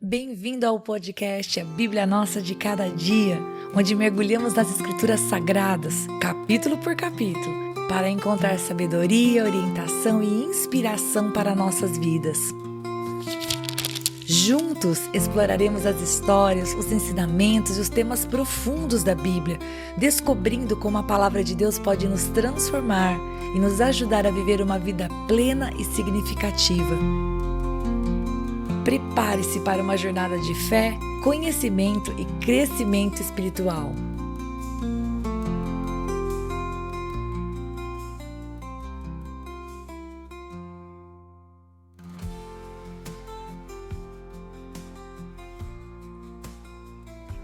Bem-vindo ao podcast A Bíblia Nossa de Cada Dia, onde mergulhamos nas Escrituras Sagradas, capítulo por capítulo, para encontrar sabedoria, orientação e inspiração para nossas vidas. Juntos exploraremos as histórias, os ensinamentos e os temas profundos da Bíblia, descobrindo como a palavra de Deus pode nos transformar e nos ajudar a viver uma vida plena e significativa. Prepare-se para uma jornada de fé, conhecimento e crescimento espiritual.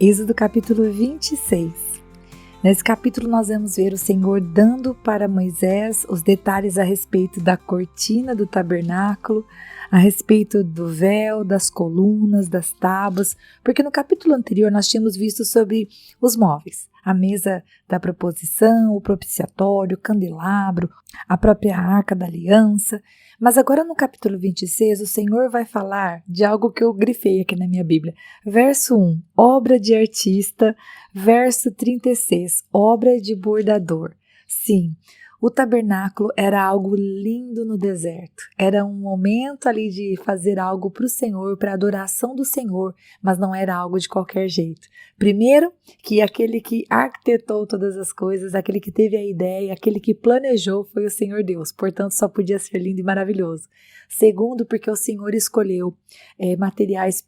Êxodo capítulo 26. Nesse capítulo nós vamos ver o Senhor dando para Moisés os detalhes a respeito da cortina do tabernáculo, a respeito do véu, das colunas, das tábuas, porque no capítulo anterior nós tínhamos visto sobre os móveis, a mesa da proposição, o propiciatório, o candelabro, a própria arca da aliança. Mas agora no capítulo 26 o Senhor vai falar de algo que eu grifei aqui na minha Bíblia. Verso 1, obra de artista. Verso 36, obra de bordador. Sim, o tabernáculo era algo lindo no deserto. Era um momento ali de fazer algo para o Senhor, para a adoração do Senhor, mas não era algo de qualquer jeito. Primeiro, que aquele que arquitetou todas as coisas, aquele que teve a ideia, aquele que planejou foi o Senhor Deus. Portanto, só podia ser lindo e maravilhoso. Segundo, porque o Senhor escolheu materiais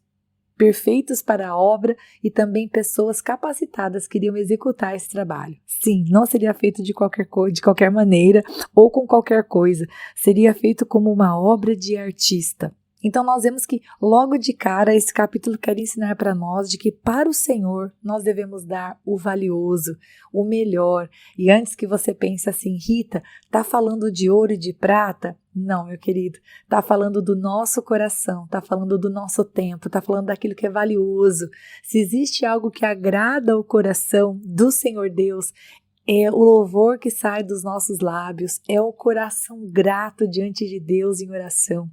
perfeitos para a obra e também pessoas capacitadas que iriam executar esse trabalho. Sim, não seria feito de qualquer maneira ou com qualquer coisa, seria feito como uma obra de artista. Então nós vemos que logo de cara esse capítulo quer ensinar para nós de que para o Senhor nós devemos dar o valioso, o melhor. E antes que você pense assim, Rita, tá falando de ouro e de prata? Não, meu querido, tá falando do nosso coração, tá falando do nosso tempo, tá falando daquilo que é valioso. Se existe algo que agrada o coração do Senhor Deus, é o louvor que sai dos nossos lábios, é o coração grato diante de Deus em oração.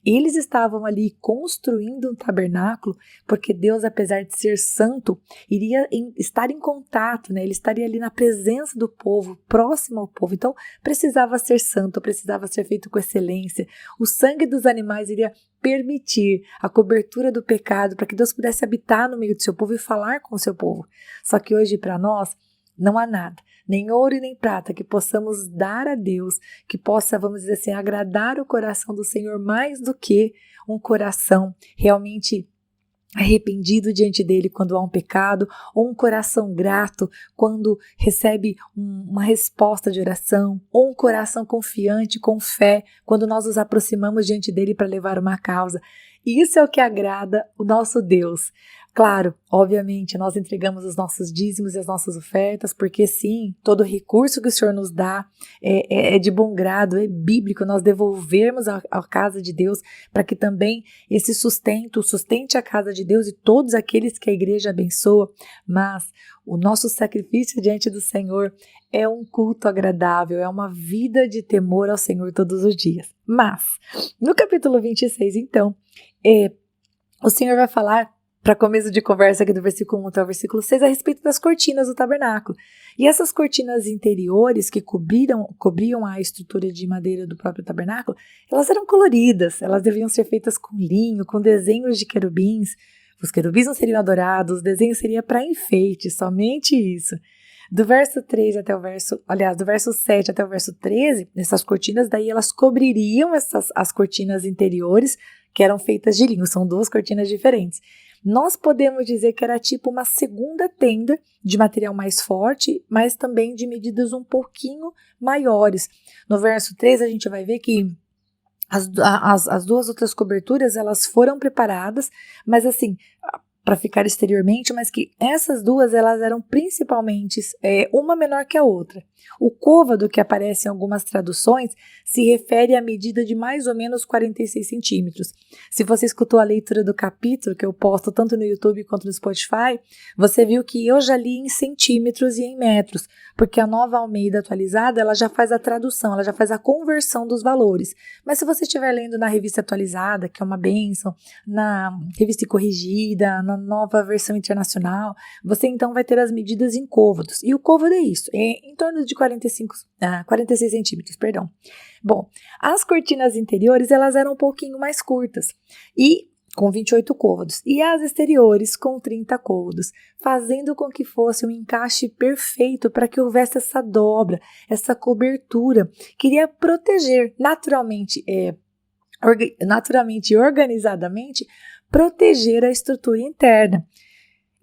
Eles estavam ali construindo um tabernáculo, porque Deus, apesar de ser santo, iria estar em contato, né? Ele estaria ali na presença do povo, próximo ao povo. Então, precisava ser santo, precisava ser feito com excelência. O sangue dos animais iria permitir a cobertura do pecado, para que Deus pudesse habitar no meio do seu povo e falar com o seu povo. Só que hoje, para nós, não há nada, nem ouro e nem prata que possamos dar a Deus, que possa, vamos dizer assim, agradar o coração do Senhor mais do que um coração realmente arrependido diante dele quando há um pecado, ou um coração grato quando recebe uma resposta de oração, ou um coração confiante, com fé, quando nós nos aproximamos diante dele para levar uma causa. Isso é o que agrada o nosso Deus. Claro, obviamente, nós entregamos os nossos dízimos e as nossas ofertas, porque sim, todo recurso que o Senhor nos dá é de bom grado, é bíblico, nós devolvermos à casa de Deus, para que também esse sustente a casa de Deus e todos aqueles que a igreja abençoa, mas o nosso sacrifício diante do Senhor é um culto agradável, é uma vida de temor ao Senhor todos os dias. Mas, no capítulo 26, então, o Senhor vai falar, para começo de conversa aqui do versículo 1 até o versículo 6, a respeito das cortinas do tabernáculo. E essas cortinas interiores que cobriam a estrutura de madeira do próprio tabernáculo, elas eram coloridas, elas deviam ser feitas com linho, com desenhos de querubins. Os querubins não seriam adorados, o desenho seria para enfeite, somente isso. Do verso 3 até do verso 7 até o verso 13, essas cortinas daí elas cobririam as cortinas interiores, que eram feitas de linho, são duas cortinas diferentes. Nós podemos dizer que era tipo uma segunda tenda de material mais forte, mas também de medidas um pouquinho maiores. No verso 3 a gente vai ver que as duas outras coberturas elas foram preparadas, mas assim, para ficar exteriormente, mas que essas duas elas eram principalmente uma menor que a outra. O côvado, que aparece em algumas traduções, se refere à medida de mais ou menos 46 centímetros. Se você escutou a leitura do capítulo, que eu posto tanto no YouTube quanto no Spotify, você viu que eu já li em centímetros e em metros, porque a Nova Almeida atualizada, ela já faz a tradução, ela já faz a conversão dos valores. Mas se você estiver lendo na revista atualizada, que é uma bênção, na revista corrigida, na nova versão internacional, você então vai ter as medidas em côvados. E o côvado é isso, é em torno de 46 centímetros, perdão. Bom, as cortinas interiores, elas eram um pouquinho mais curtas, e com 28 côvados, e as exteriores com 30 côvados, fazendo com que fosse um encaixe perfeito para que houvesse essa dobra, essa cobertura. Queria proteger naturalmente e organizadamente, proteger a estrutura interna.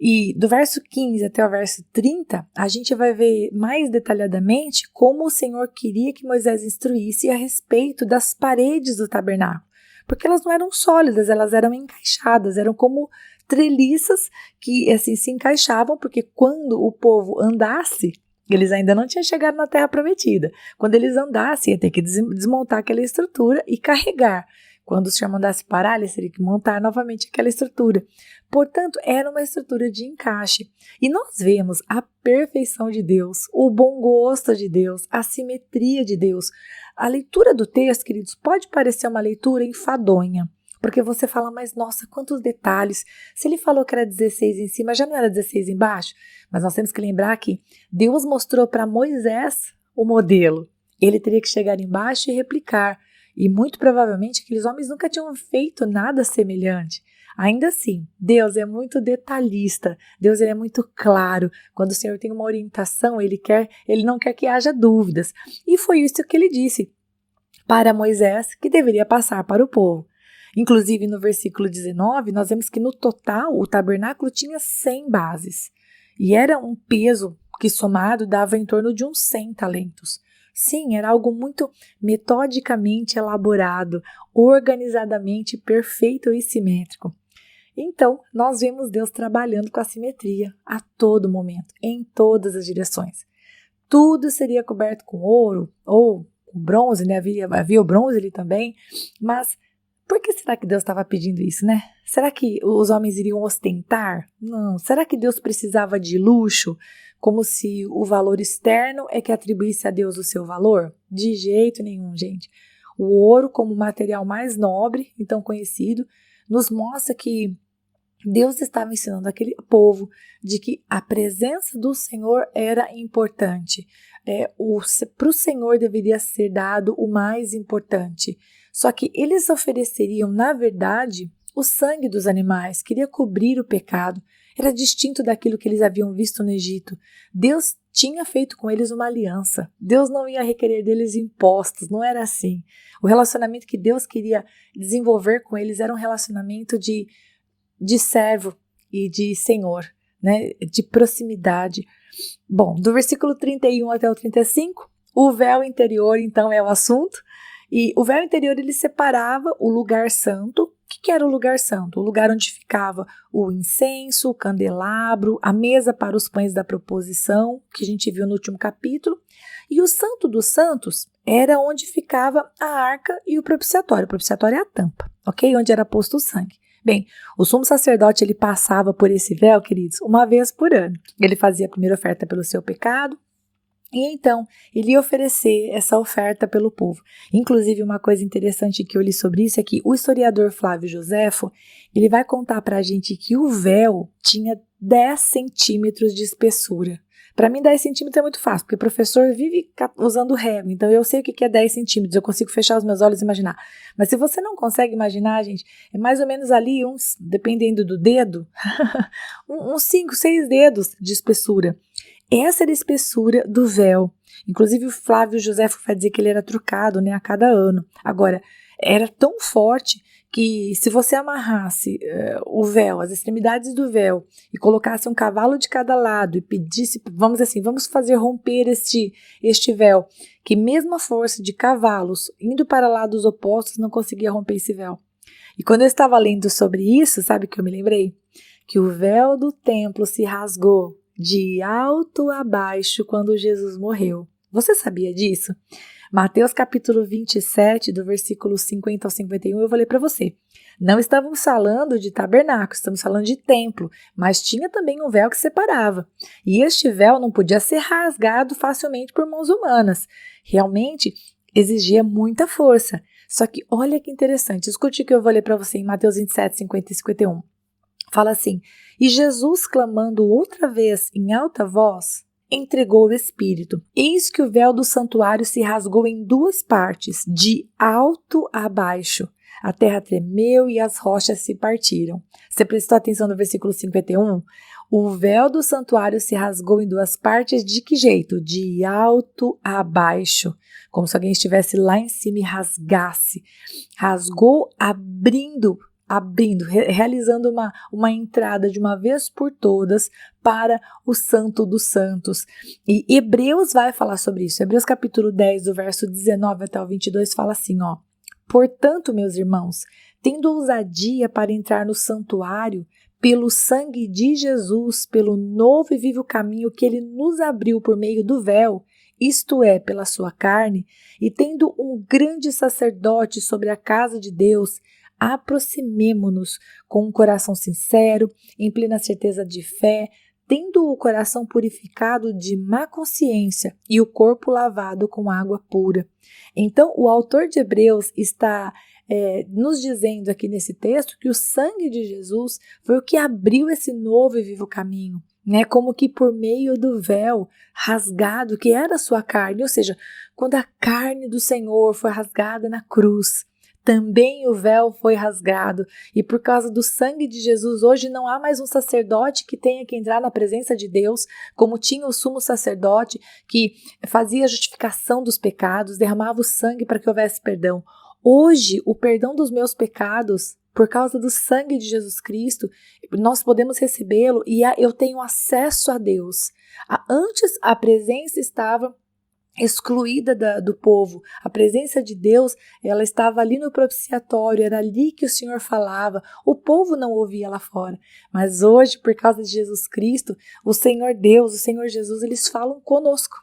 E do verso 15 até o verso 30, a gente vai ver mais detalhadamente como o Senhor queria que Moisés instruísse a respeito das paredes do tabernáculo. Porque elas não eram sólidas, elas eram encaixadas, eram como treliças que assim se encaixavam, porque quando o povo andasse, eles ainda não tinham chegado na Terra Prometida. Quando eles andassem, ia ter que desmontar aquela estrutura e carregar. Quando o Senhor mandasse parar, eles teriam que montar novamente aquela estrutura. Portanto, era uma estrutura de encaixe. E nós vemos a perfeição de Deus, o bom gosto de Deus, a simetria de Deus. A leitura do texto, queridos, pode parecer uma leitura enfadonha, porque você fala, mas nossa, quantos detalhes. Se ele falou que era 16 em cima, já não era 16 embaixo? Mas nós temos que lembrar que Deus mostrou para Moisés o modelo. Ele teria que chegar embaixo e replicar. E muito provavelmente aqueles homens nunca tinham feito nada semelhante. Ainda assim, Deus é muito detalhista, Deus é muito claro. Quando o Senhor tem uma orientação, Ele não quer que haja dúvidas. E foi isso que Ele disse para Moisés, que deveria passar para o povo. Inclusive no versículo 19, nós vemos que no total o tabernáculo tinha 100 bases. E era um peso que somado dava em torno de uns 100 talentos. Sim, era algo muito metodicamente elaborado, organizadamente perfeito e simétrico. Então, nós vemos Deus trabalhando com a simetria a todo momento, em todas as direções. Tudo seria coberto com ouro ou com bronze, né? Havia o bronze ali também, mas por que será que Deus estava pedindo isso, né? Será que os homens iriam ostentar? Não. Será que Deus precisava de luxo? Como se o valor externo é que atribuísse a Deus o seu valor? De jeito nenhum, gente. O ouro, como material mais nobre, então conhecido, nos mostra que Deus estava ensinando aquele povo de que a presença do Senhor era importante. Para o Senhor deveria ser dado o mais importante. Só que eles ofereceriam, na verdade, o sangue dos animais, queria cobrir o pecado. Era distinto daquilo que eles haviam visto no Egito. Deus tinha feito com eles uma aliança. Deus não ia requerer deles impostos, não era assim. O relacionamento que Deus queria desenvolver com eles era um relacionamento de servo e de senhor, né? De proximidade. Bom, do versículo 31 até o 35, o véu interior, então, é o assunto. E o véu interior, ele separava o lugar santo. O que era o lugar santo? O lugar onde ficava o incenso, o candelabro, a mesa para os pães da proposição, que a gente viu no último capítulo. E o santo dos santos era onde ficava a arca e o propiciatório. O propiciatório é a tampa, ok? Onde era posto o sangue. Bem, o sumo sacerdote, ele passava por esse véu, queridos, uma vez por ano. Ele fazia a primeira oferta pelo seu pecado, e então ele ia oferecer essa oferta pelo povo. Inclusive, uma coisa interessante que eu li sobre isso é que o historiador Flávio Joséfo, ele vai contar para a gente que o véu tinha 10 centímetros de espessura. Para mim, 10 centímetros é muito fácil, porque o professor vive usando régua, então eu sei o que é 10 centímetros, eu consigo fechar os meus olhos e imaginar. Mas se você não consegue imaginar, gente, é mais ou menos ali dependendo do dedo, uns 5, 6 dedos de espessura. Essa era a espessura do véu. Inclusive, o Flávio Joséfo vai dizer que ele era trocado, né, a cada ano. Agora, era tão forte que se você amarrasse o véu, as extremidades do véu, e colocasse um cavalo de cada lado e pedisse, vamos fazer romper este véu, que mesmo a força de cavalos indo para lados opostos não conseguia romper esse véu. E quando eu estava lendo sobre isso, sabe o que eu me lembrei? que o véu do templo se rasgou de alto a baixo quando Jesus morreu. Você sabia disso? Mateus capítulo 27, do versículo 50 ao 51, eu vou ler para você. Não estamos falando de tabernáculo, estamos falando de templo, mas tinha também um véu que separava. E este véu não podia ser rasgado facilmente por mãos humanas. Realmente exigia muita força. Só que olha que interessante, escute o que eu vou ler para você em Mateus 27, 50 e 51. Fala assim: e Jesus, clamando outra vez em alta voz, entregou o Espírito. Eis que o véu do santuário se rasgou em duas partes, de alto a baixo. A terra tremeu e as rochas se partiram. Você prestou atenção no versículo 51? O véu do santuário se rasgou em duas partes de que jeito? De alto a baixo. Como se alguém estivesse lá em cima e rasgasse. Rasgou realizando uma entrada de uma vez por todas para o Santo dos Santos. E Hebreus vai falar sobre isso. Hebreus capítulo 10, do verso 19 até o 22, fala assim, ó. Portanto, meus irmãos, tendo ousadia para entrar no santuário, pelo sangue de Jesus, pelo novo e vivo caminho que ele nos abriu por meio do véu, isto é, pela sua carne, e tendo um grande sacerdote sobre a casa de Deus, aproximemo-nos com um coração sincero, em plena certeza de fé, tendo o coração purificado de má consciência e o corpo lavado com água pura. Então, o autor de Hebreus está nos dizendo aqui nesse texto que o sangue de Jesus foi o que abriu esse novo e vivo caminho, né? Como que por meio do véu rasgado, que era a sua carne, ou seja, quando a carne do Senhor foi rasgada na cruz, também o véu foi rasgado, e por causa do sangue de Jesus, hoje não há mais um sacerdote que tenha que entrar na presença de Deus, como tinha o sumo sacerdote que fazia a justificação dos pecados, derramava o sangue para que houvesse perdão. Hoje, o perdão dos meus pecados, por causa do sangue de Jesus Cristo, nós podemos recebê-lo e eu tenho acesso a Deus. Antes, a presença estava excluída do povo. A presença de Deus, ela estava ali no propiciatório, era ali que o Senhor falava. O povo não ouvia lá fora. Mas hoje, por causa de Jesus Cristo, o Senhor Deus, o Senhor Jesus, eles falam conosco.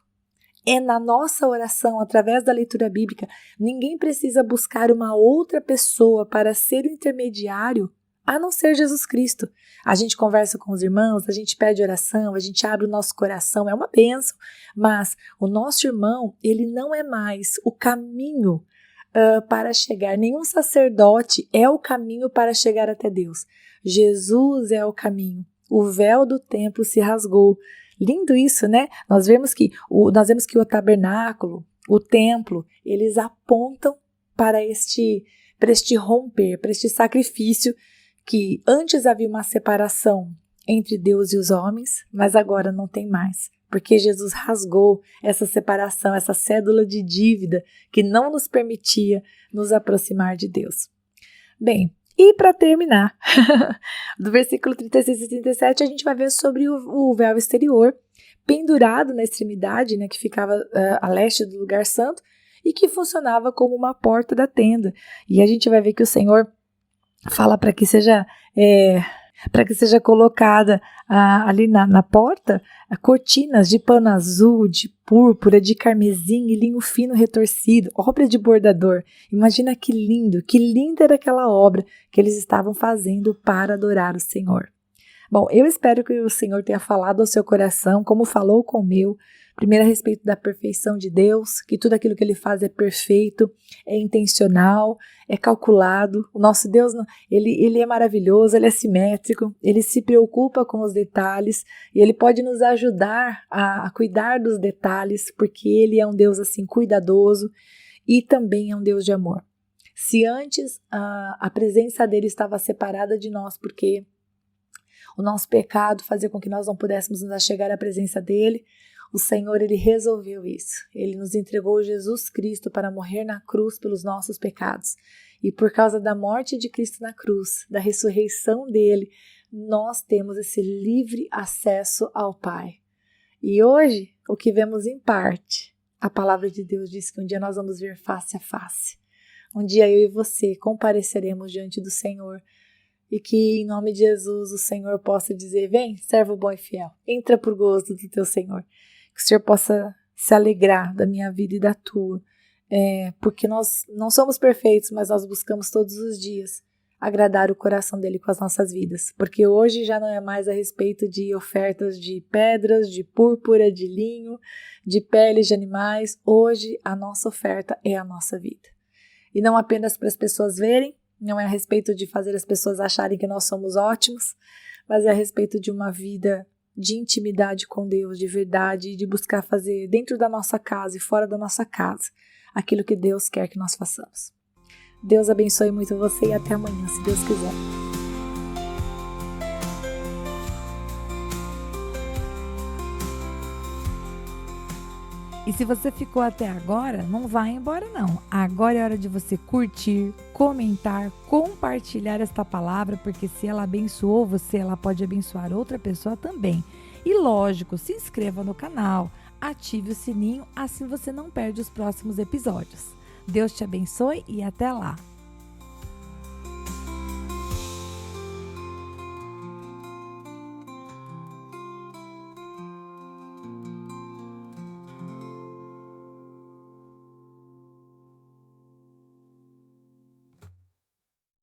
É na nossa oração, através da leitura bíblica. Ninguém precisa buscar uma outra pessoa para ser o intermediário, a não ser Jesus Cristo. A gente conversa com os irmãos, a gente pede oração, a gente abre o nosso coração, é uma bênção. Mas o nosso irmão, ele não é mais o caminho para chegar. Nenhum sacerdote é o caminho para chegar até Deus. Jesus é o caminho. O véu do templo se rasgou. Lindo isso, né? Nós vemos que o tabernáculo, o templo, eles apontam para este romper, para este sacrifício, que antes havia uma separação entre Deus e os homens, mas agora não tem mais, porque Jesus rasgou essa separação, essa cédula de dívida que não nos permitia nos aproximar de Deus. Bem, e para terminar, do versículo 36 e 37, a gente vai ver sobre o véu exterior, pendurado na extremidade, né, que ficava a leste do lugar santo, e que funcionava como uma porta da tenda. E a gente vai ver que o Senhor fala para que seja colocada ali na porta cortinas de pano azul, de púrpura, de carmesim e linho fino retorcido, obra de bordador. Imagina que linda era aquela obra que eles estavam fazendo para adorar o Senhor. Bom, eu espero que o Senhor tenha falado ao seu coração, como falou com o meu, primeiro a respeito da perfeição de Deus, que tudo aquilo que Ele faz é perfeito, é intencional, é calculado. O nosso Deus, ele é maravilhoso, Ele é simétrico, Ele se preocupa com os detalhes e Ele pode nos ajudar a cuidar dos detalhes, porque Ele é um Deus assim cuidadoso e também é um Deus de amor. Se antes a presença dEle estava separada de nós, porque o nosso pecado fazia com que nós não pudéssemos nos achegar à presença dEle, o Senhor, Ele resolveu isso. Ele nos entregou Jesus Cristo para morrer na cruz pelos nossos pecados. E por causa da morte de Cristo na cruz, da ressurreição dEle, nós temos esse livre acesso ao Pai. E hoje, o que vemos em parte, a palavra de Deus diz que um dia nós vamos ver face a face. Um dia eu e você compareceremos diante do Senhor, E que em nome de Jesus o Senhor possa dizer, vem, servo bom e fiel, entra por gozo do teu Senhor. Que o Senhor possa se alegrar da minha vida e da tua, porque nós não somos perfeitos, mas nós buscamos todos os dias agradar o coração dele com as nossas vidas, porque hoje já não é mais a respeito de ofertas de pedras, de púrpura, de linho, de peles de animais. Hoje a nossa oferta é a nossa vida, e não apenas para as pessoas verem, não é a respeito de fazer as pessoas acharem que nós somos ótimos, mas é a respeito de uma vida de intimidade com Deus, de verdade, e de buscar fazer dentro da nossa casa e fora da nossa casa aquilo que Deus quer que nós façamos. Deus abençoe muito você e até amanhã, se Deus quiser. E se você ficou até agora, não vai embora não. Agora é hora de você curtir, comentar, compartilhar esta palavra, porque se ela abençoou você, ela pode abençoar outra pessoa também. E lógico, se inscreva no canal, ative o sininho, assim você não perde os próximos episódios. Deus te abençoe e até lá!